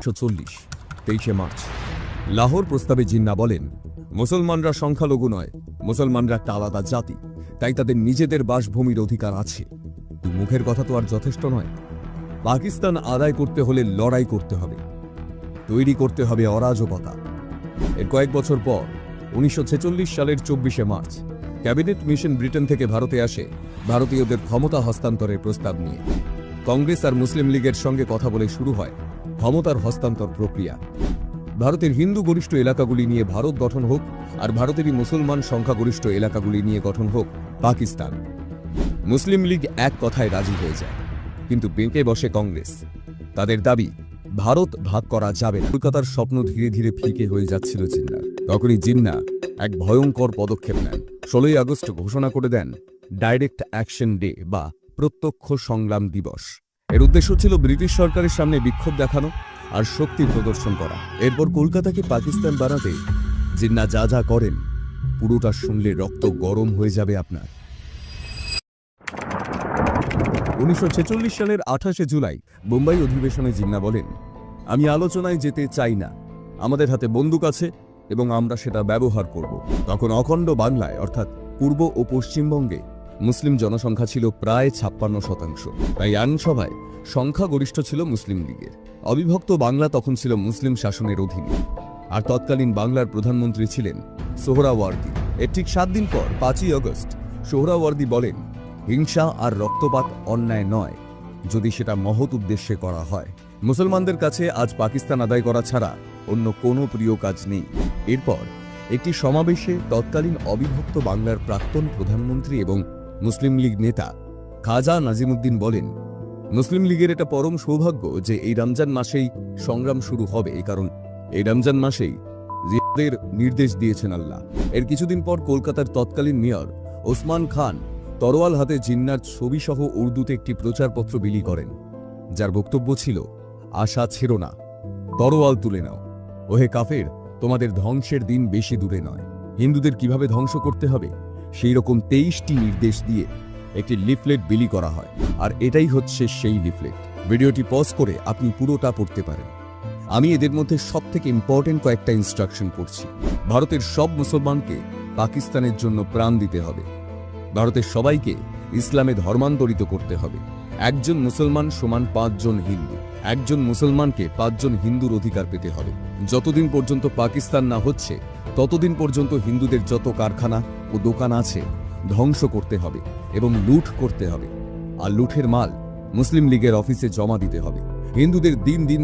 1940 23 March Lahore প্রস্তাবে জিন্নাহ বলেন, মুসলমানরা সংখ্যালঘু নয়, মুসলমানরা একটা আলাদা জাতি, তাই তাদের নিজেদের বাসভূমির অধিকার আছে। মুখের কথা তো আর যথেষ্ট নয়। পাকিস্তান আদায় করতে হলে লড়াই করতে হবে, তৈরি করতে হবে অরাজকতা। এর কয়েক বছর পর 1946 সালের 24 মার্চ ক্যাবিনেট মিশন ব্রিটেন থেকে ভারতে আসে ভারতীয়দের ক্ষমতা হস্তান্তরের প্রস্তাব নিয়ে। কংগ্রেস আর মুসলিম লীগের সঙ্গে কথা বলে শুরু হয় ক্ষমতার হস্তান্তর প্রক্রিয়া। ভারতের হিন্দু গরিষ্ঠ এলাকাগুলি নিয়ে ভারত গঠন হোক, আর ভারতেরই মুসলমান সংখ্যাগরিষ্ঠ এলাকাগুলি নিয়ে গঠন হোক পাকিস্তান। মুসলিম লীগ এক কথায় রাজি হয়ে যায়, কিন্তু বেঁকে বসে কংগ্রেস। তাদের দাবি ভারত ভাগ করা যাবে না। কলকাতার স্বপ্ন ধীরে ধীরে ফিকে হয়ে যাচ্ছিল জিন্নাহর। তখনই জিন্নাহ এক ভয়ঙ্কর পদক্ষেপ নেন। 16 আগস্ট ঘোষণা করে দেন ডাইরেক্ট অ্যাকশন ডে বা প্রত্যক্ষ সংগ্রাম দিবস। এর উদ্দেশ্য ছিল ব্রিটিশ সরকারের সামনে বিক্ষোভ দেখানো আর শক্তি প্রদর্শন করা। এরপর কলকাতাকে পাকিস্তান বানাতে জিন্নাহ যা যা করেন, পুরোটা শুনলে রক্ত গরম হয়ে যাবে আপনার। 1946 সালের 28 জুলাই বোম্বাই অধিবেশনে জিন্নাহ বলেন, আমি আলোচনায় যেতে চাই না, আমাদের হাতে বন্দুক আছে এবং আমরা সেটা ব্যবহার করব। তখন অখণ্ড বাংলায় অর্থাৎ পূর্ব ও পশ্চিমবঙ্গে মুসলিম জনসংখ্যা ছিল প্রায় 56%। তাই আইনসভায় সংখ্যাগরিষ্ঠ ছিল মুসলিম লীগের। অবিভক্ত বাংলা তখন ছিল মুসলিম শাসনের অধীনে, আর তৎকালীন বাংলার প্রধানমন্ত্রী ছিলেন সোহরাওয়ার্দী। এর ঠিক 7 দিন পর 5ই আগস্ট সোহরাওয়ার্দী বলেন, হিংসা আর রক্তপাত অন্যায় নয় যদি সেটা মহৎ উদ্দেশ্যে করা হয়। মুসলমানদের কাছে আজ পাকিস্তান আদায় করা ছাড়া অন্য কোনো প্রিয় কাজ নেই। এরপর একটি সমাবেশে তৎকালীন অবিভক্ত বাংলার প্রাক্তন প্রধানমন্ত্রী এবং মুসলিম লীগ নেতা খাজা নাজিমুদ্দিন বলেন, মুসলিম লীগের এটা পরম সৌভাগ্য যে এই রমজান মাসেই সংগ্রাম শুরু হবে, কারণ এই রমজান মাসেই জিহাদের নির্দেশ দিয়েছেন আল্লাহ। এর কিছুদিন পর কলকাতার তৎকালীন মেয়র ওসমান খান তরোয়াল হাতে জিন্নাহর ছবিসহ উর্দুতে একটি প্রচারপত্র বিলি করেন, যার বক্তব্য ছিল, আশা ছেড়ো না, তরোয়াল তুলে নাও। ওহে কাফের, তোমাদের ধ্বংসের দিন বেশি দূরে নয়। হিন্দুদের কিভাবে ধ্বংস করতে হবে সেই রকম 23টি নির্দেশ দিয়ে একটি লিফলেট বিলি করা হয়, আর এটাই হচ্ছে সেই লিফলেট। ভিডিওটি পজ করে আপনি পুরোটা পড়তে পারেন। আমি এদের মধ্যে সবথেকে ইম্পর্টেন্ট কয়েকটা ইনস্ট্রাকশন পড়ছি। ভারতের সব মুসলমানকে পাকিস্তানের জন্য প্রাণ দিতে হবে। ভারতের সবাইকে ইসলামে ধর্মান্তরিত করতে হবে। একজন মুসলমান সমান 5 জন হিন্দু। একজন মুসলমানকে 5 জন হিন্দুর অধিকার পেতে হবে। যতদিন পর্যন্ত পাকিস্তান না হচ্ছে ততদিন পর্যন্ত হিন্দুদের যত কারখানা ও দোকান আছে ধ্বংস করতে হবে এবং লুট করতে হবে, আর লুঠের মাল মুসলিম লীগের অফিসে জমা দিতে হবে। হিন্দুদের দিন দিন